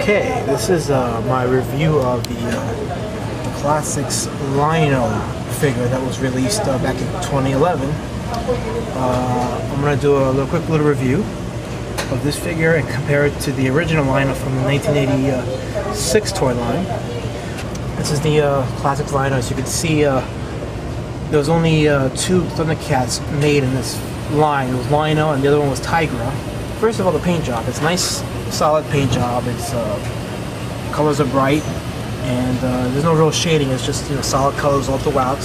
Okay, this is my review of the Classics Lino figure that was released back in 2011. I'm going to do a quick little review of this figure and compare it to the original Lino from the 1986 toy line. This is the Classics Lino. As you can see, there was only two Thundercats made in this line. It was Lino and the other one was Tigra. First of all, the paint job. It's nice, solid paint job. It's colors are bright, and there's no real shading. It's just solid colors all throughout.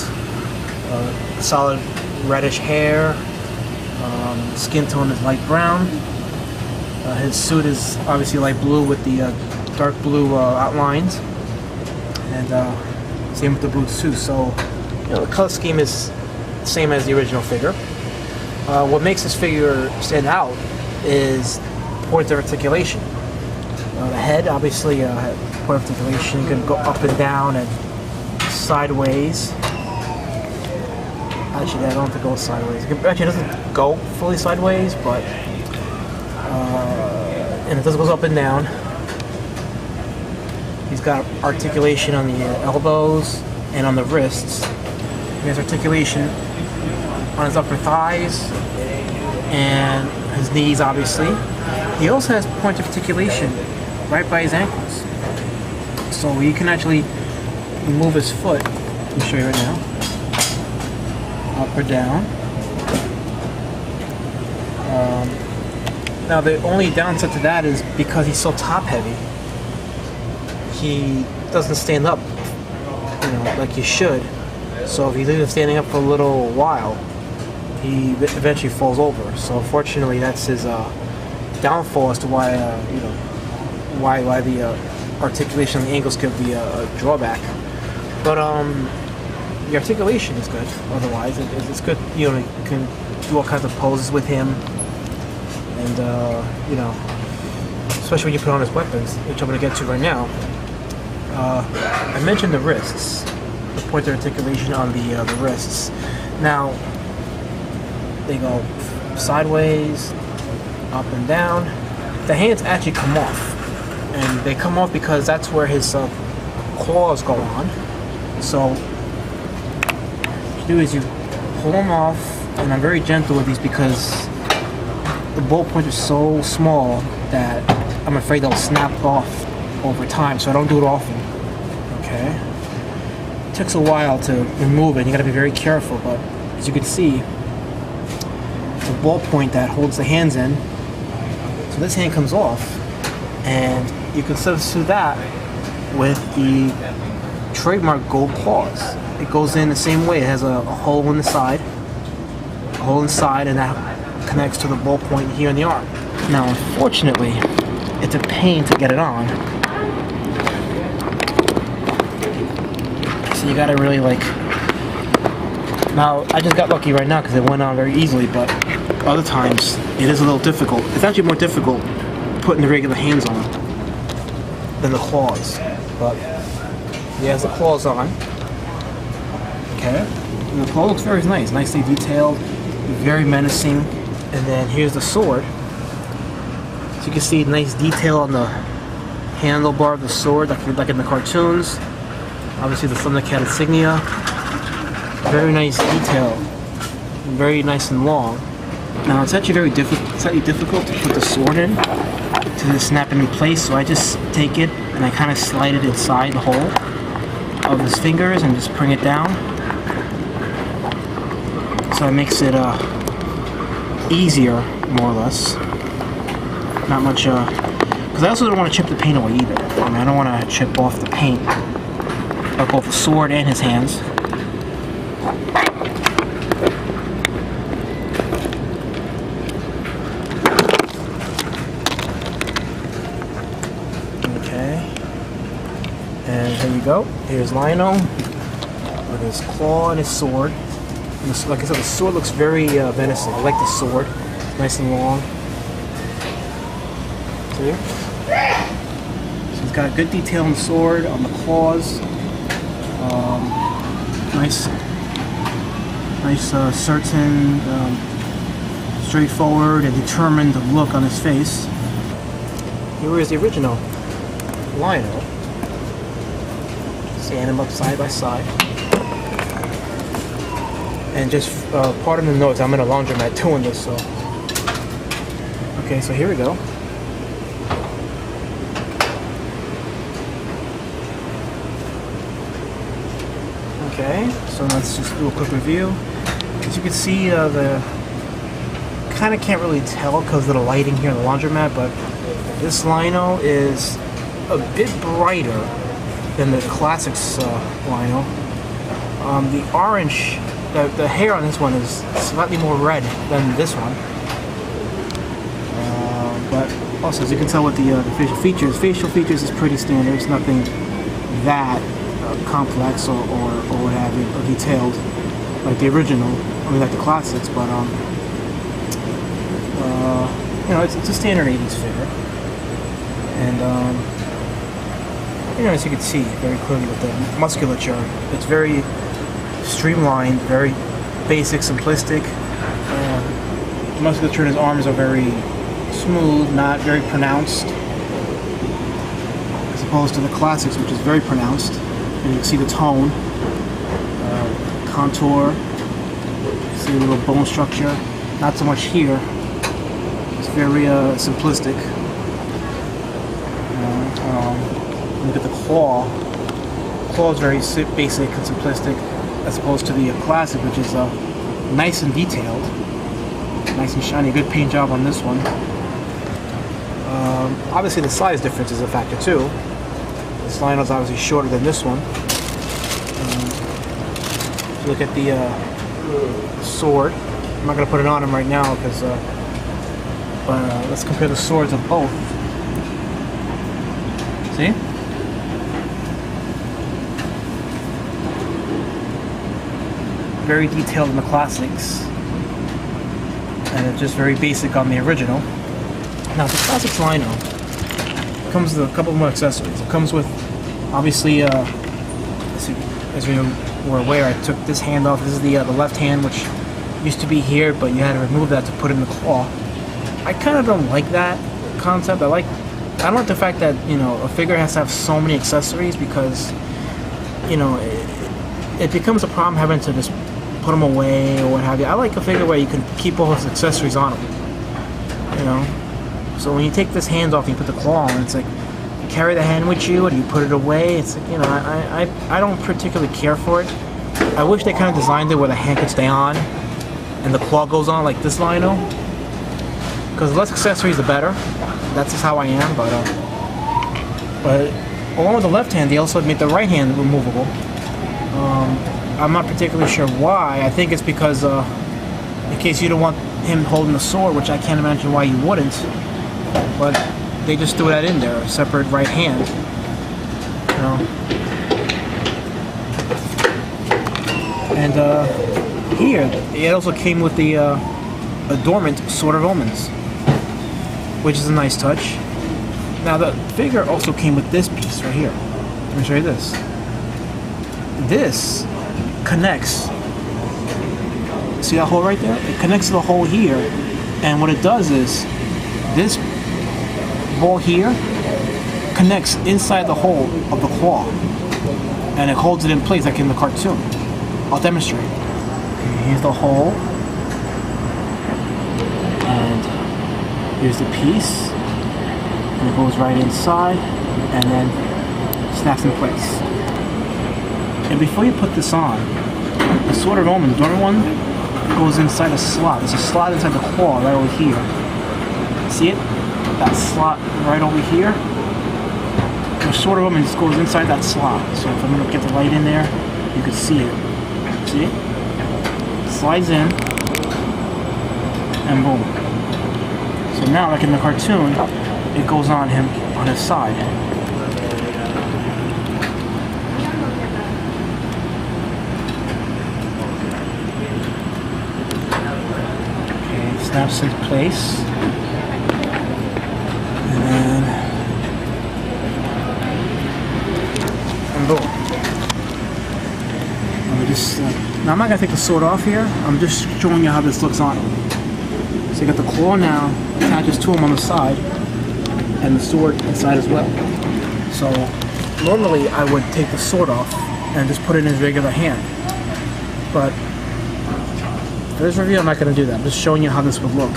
Solid reddish hair. Skin tone is light brown. His suit is obviously light blue with the dark blue outlines, and same with the boots too. So the color scheme is the same as the original figure. What makes this figure stand out is point of articulation. The head, obviously, point of articulation. You can go up and down and sideways. Actually, I don't have to go sideways. Actually, it doesn't go fully sideways, but and it does go up and down. He's got articulation on the elbows and on the wrists. He has articulation on his upper thighs and his knees, obviously. He also has point of articulation right by his ankles. So you can actually move his foot. Let me show you right now. Up or down. Now the only downside to that is because he's so top heavy, he doesn't stand up, like he should. So if you leave him standing up for a little while, he eventually falls over. So unfortunately, that's his downfall as to why why the articulation on the ankles could be a drawback. But the articulation is good. Otherwise, it's good. You can do all kinds of poses with him, and especially when you put on his weapons, which I'm going to get to right now. I mentioned the wrists, the point of articulation on the wrists. Now they go sideways, up and down. The hands actually come off, and they come off because that's where his claws go on. So what you do is you pull them off, and I'm very gentle with these because the ball points are so small that I'm afraid they'll snap off over time, so I don't do it often. Okay? It takes a while to remove it. You got to be very careful, but as you can see, the ball point that holds the hands in. So this hand comes off, and you can substitute that with the trademark gold claws. It goes in the same way. It has a hole in the side, and that connects to the ball point here in the arm. Now, unfortunately, it's a pain to get it on. So you gotta really Now, I just got lucky right now because it went on very easily, but other times it is a little difficult. It's actually more difficult putting the regular hands on than the claws. But he has the claws on. Okay. And the claw looks very nice, nicely detailed, very menacing. And then here's the sword. So you can see nice detail on the handlebar of the sword, like in the cartoons. Obviously the Thundercat insignia. Very nice detail. Very nice and long. Now it's actually slightly difficult to put the sword in to just snap into place, so I just take it and I kind of slide it inside the hole of his fingers and just bring it down. So it makes it easier, more or less. Not much, because I also don't want to chip the paint away either. I don't want to chip off the paint of both the sword and his hands. And here you go. Here's Lino with his claw and his sword. And this, like I said, the sword looks very menacing. I like the sword. Nice and long. See? So he's got good detail on the sword, on the claws. Nice certain, straightforward and determined look on his face. Here is the original lino. Stand them up side by side. And just pardon the noise, I'm in a laundromat doing this, so. Okay, so here we go. Okay, so let's just do a quick review. As you can see, the kind of can't really tell because of the lighting here in the laundromat, but this lino is a bit brighter than the Classics lino. The orange, the hair on this one is slightly more red than this one. But also, as you can tell with the facial features is pretty standard. It's nothing that complex or what have you, or detailed like the original. I mean, like the Classics, but you know, it's a standard 80s figure, and you know, as you can see very clearly with the musculature, it's very streamlined, very basic, simplistic. The musculature in his arms are very smooth, not very pronounced, as opposed to the Classics, which is very pronounced. And you can see the tone, contour, see a little bone structure. Not so much here. It's very simplistic. Look at the claw. The claw is very basic and simplistic, as opposed to the Classic, which is nice and detailed, nice and shiny. Good paint job on this one. Obviously, the size difference is a factor too. This lino is obviously shorter than this one. If you look at the sword, I'm not going to put it on him right now because, but let's compare the swords of both. See? Very detailed in the Classics, and it's just very basic on the original. Now, the Classics lino comes with a couple more accessories. It comes with, obviously, as you were aware, I took this hand off. This is the left hand, which used to be here, but you had to remove that to put in the claw. I kind of don't like that concept. I don't like the fact that, you know, a figure has to have so many accessories, because, you know, it becomes a problem having to just put them away or what have you. I like a figure where you can keep all those accessories on them, you know. So when you take this hand off and you put the claw on, it's like, you carry the hand with you, or do you put it away? It's like, you know, I don't particularly care for it. I wish they kind of designed it where the hand could stay on and the claw goes on like this lino, because the less accessories the better. That's just how I am. But along with the left hand, they also made the right hand removable. I'm not particularly sure why. I think it's because in case you don't want him holding the sword, which I can't imagine why you wouldn't, but they just threw that in there, a separate right hand, you know. And here it also came with the adornment Sword of Omens, which is a nice touch. Now the figure also came with this piece right here. Let me show you this. This connects. See that hole right there? It connects to the hole here, and what it does is this ball here connects inside the hole of the claw, and it holds it in place like in the cartoon. I'll demonstrate. Okay, here's the hole, and here's the piece, and it goes right inside, and then snaps in place. And before you put this on, the Sword of Omen, the dormant one, goes inside a slot. There's a slot inside the claw right over here. See it? That slot right over here. The Sword of Omen just goes inside that slot. So if I'm going to get the light in there, you can see it. See it? Slides in, and boom. So now, like in the cartoon, it goes on him on his side. Snaps into place, and boom. Now I'm not gonna take the sword off here. I'm just showing you how this looks on him. So you got the claw now attaches to him on the side, and the sword inside as well. So normally I would take the sword off and just put it in his regular hand. But for this review, I'm not going to do that. I'm just showing you how this would look.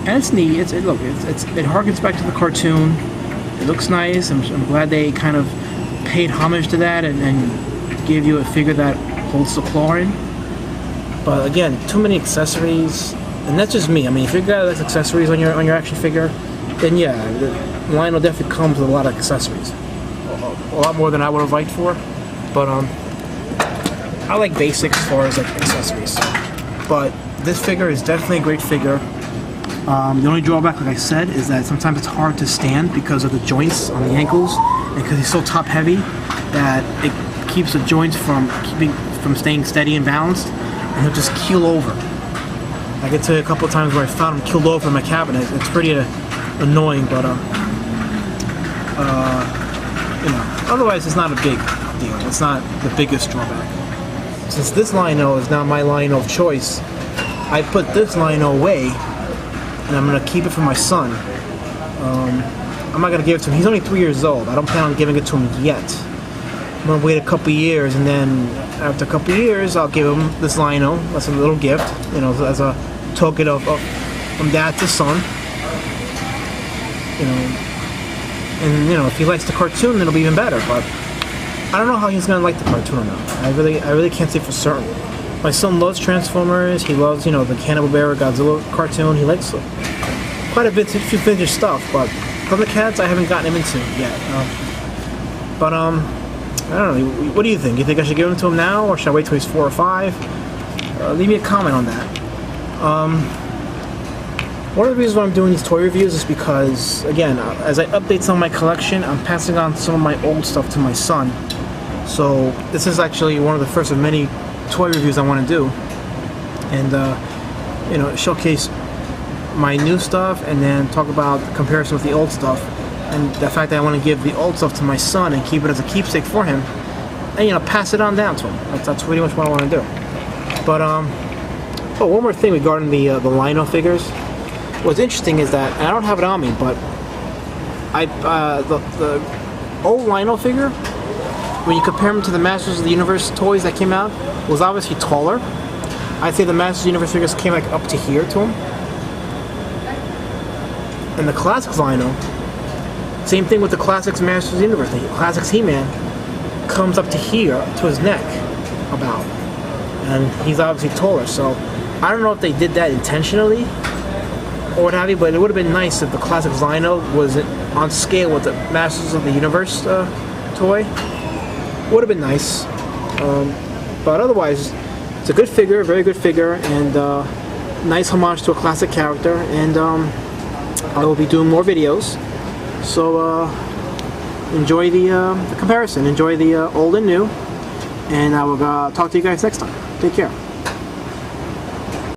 And it's neat. It harkens back to the cartoon. It looks nice. I'm glad they kind of paid homage to that and gave you a figure that holds the claw in. But again, too many accessories, and that's just me. I mean, if you're a guy that likes accessories on your action figure, then yeah, the Lionel definitely comes with a lot of accessories, a lot more than I would have liked for. But I like basics as far as like accessories. But this figure is definitely a great figure. The only drawback, like I said, is that sometimes it's hard to stand because of the joints on the ankles, and because he's so top heavy that it keeps the joints from staying steady and balanced, and he'll just keel over. I can tell you a couple of times where I found him keeled over in my cabinet. It's pretty annoying, but you know, otherwise it's not a big deal. It's not the biggest drawback. Since this Lionel is now my Lionel of choice, I put this Lionel away, and I'm gonna keep it for my son. I'm not gonna give it to him. He's only 3 years old. I don't plan on giving it to him yet. I'm gonna wait a couple years, and then after a couple years, I'll give him this Lionel as a little gift, you know, as a token of from dad to son. You know, and you know, if he likes the cartoon, then it'll be even better. But I don't know how he's gonna like the cartoon or not. I really can't say for certain. My son loves Transformers. He loves, you know, the Hanna-Barbera Godzilla cartoon. He likes quite a few vintage stuff, but Thundercats I haven't gotten him into yet. But I don't know. What do you think? You think I should give him to him now, or should I wait till he's 4 or 5? Leave me a comment on that. One of the reasons why I'm doing these toy reviews is because, again, as I update some of my collection, I'm passing on some of my old stuff to my son. So this is actually one of the first of many toy reviews I want to do, and you know, showcase my new stuff, and then talk about the comparison with the old stuff, and the fact that I want to give the old stuff to my son and keep it as a keepsake for him, and you know, pass it on down to him. That's pretty much what I want to do. But oh, one more thing regarding the Lionel figures. What's interesting is that, and I don't have it on me, but the old Lionel figure, when you compare him to the Masters of the Universe toys that came out, was obviously taller. I'd say the Masters of the Universe figures came like up to here to him. And the Classics Lionel, same thing with the Classics Masters of the Universe. The Classics He-Man comes up to here, to his neck, about. And he's obviously taller, so I don't know if they did that intentionally or what have you, but it would have been nice if the Classics Lionel was on scale with the Masters of the Universe toy. Would have been nice. But otherwise, it's a good figure, a very good figure, and nice homage to a classic character, and I will be doing more videos, so enjoy the comparison, enjoy the old and new, and I will talk to you guys next time. Take care.